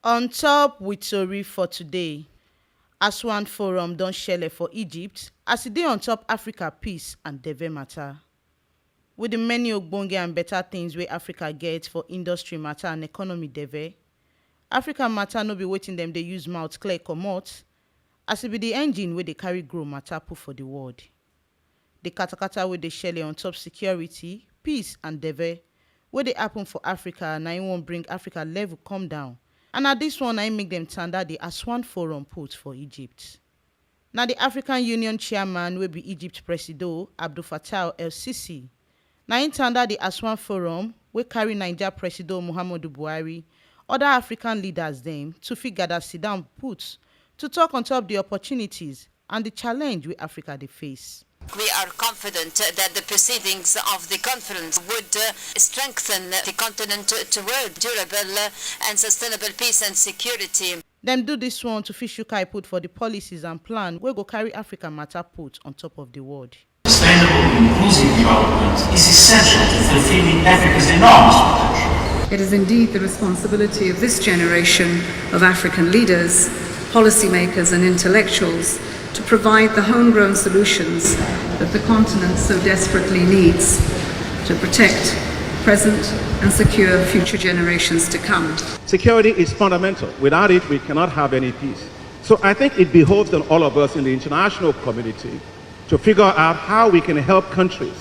On top with tori for today, Aswan Forum don shele for Egypt as e dey on top Africa peace and Deve matter. With the many ogbonge and better things wey Africa get for industry matter and economy Deve, Africa matter no be wetin dem dey use mouth clear comot, as e be the engine wey dey carry grow matter put for the world. The Katakata wey dey shele on top security, peace and Deve wey dey happen for Africa na im wan bring Africa level come down. And na dis one na im make dem tanda the Aswan Forum put for Egypt. Na the African Union chairman wey be Egypt Presido Abdel Fattah el-Sisi na im tanda the Aswan Forum wey carry Naija Presido Muhammadu Buhari, other African leaders dem to fit gather sit down put to talk on top the opportunities and the challenge wey Africa dey face. We are confident that the proceedings of the conference would strengthen the continent toward durable and sustainable peace and security. Dem do dis one to fit shook eye put for the policies and plan wey go carry Africa matter put on top of the world. Sustainable inclusive development is essential to fulfilling Africa's enormous potential. It is indeed the responsibility of this generation of African leaders, policymakers and intellectuals to provide the homegrown solutions that the continent so desperately needs to protect present and secure future generations to come. Security is fundamental. Without it, we cannot have any peace. So I think it behoves on all of us in the international community to figure out how we can help countries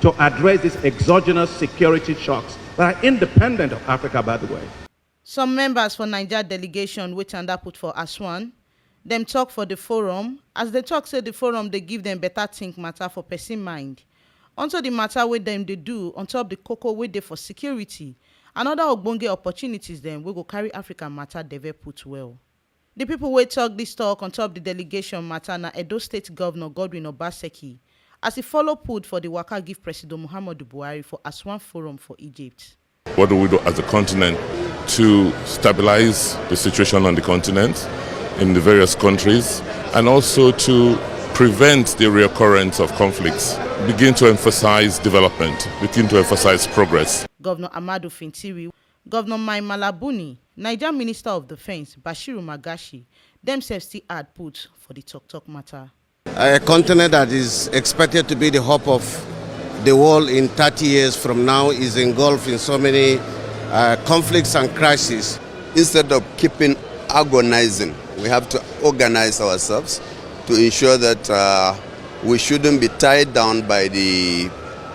to address these exogenous security shocks that are independent of Africa, by the way. Some members for Naija delegation wey tanda put for Aswan, dem talk for the forum as they talk say the forum dey give dem better think matter for person mind unto the matter wey dem dey do on top the koko wey dey for security and other ogbonge opportunities dem wey go carry Africa matter Deve put well. The people wey talk this talk on top the delegation matter na Edo State Governor Godwin Obaseki as he follow put for the waka give President Muhammadu Buhari for Aswan Forum for Egypt. What do we do as a continent to stabilize the situation on the continent in the various countries and also to prevent the reoccurrence of conflicts, begin to emphasize development, begin to emphasize progress. Governor Amadu Fintiri, Governor Mai Malabuni, Niger Minister of Defense Bashiru Magashi, themselves still add put for the talk matter. A continent that is expected to be the hope of the world in 30 years from now is engulfed in so many conflicts and crises. Instead of keeping agonizing, we have to organize ourselves to ensure that we shouldn't be tied down by the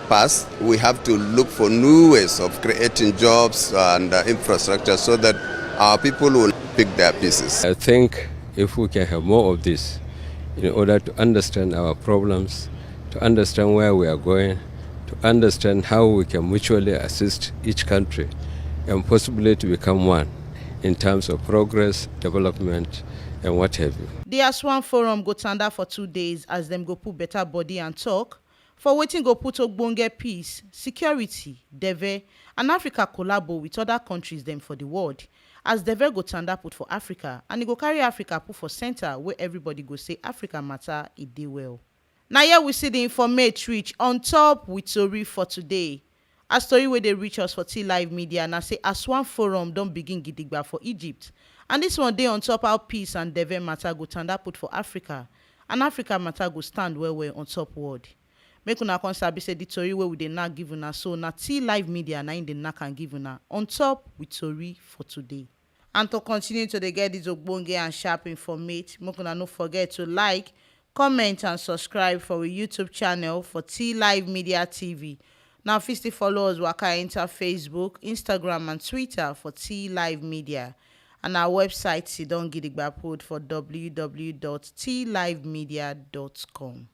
past. We have to look for new ways of creating jobs and infrastructure so that our people will pick their pieces. I think if we can have more of this in order to understand our problems, to understand where we are going, to understand how we can mutually assist each country and possibly to become one in terms of progress, development, and what have you. The Aswan Forum go tanda for 2 days as them go put better body and talk for waiting go put ogbonge peace, security, Deve, and Africa collabo with other countries them for the world. As Deve go tanda put for Africa and it go carry Africa put for center where everybody go say Africa matter, it dey well. Now here we see the informate reach on top with tori for today. A story where they reach us for T Live Media and I say Aswan Forum don't begin gidigba for Egypt. And this one day on top how peace and Deve matter go tanda put for Africa. And Africa matter go stand well on top world. Make una come sabi say the tori where we dey not give una so na T Live Media na in the knack can give una on top with tori for today. And to continue to get this ogbonge and sharp informate, make una no forget to like, comment and subscribe for our YouTube channel for T Live Media TV. Now, if you follow us, waka enter Facebook, Instagram, and Twitter for T Live Media. And our website, sidon gidigba put for www.tlivemedia.com.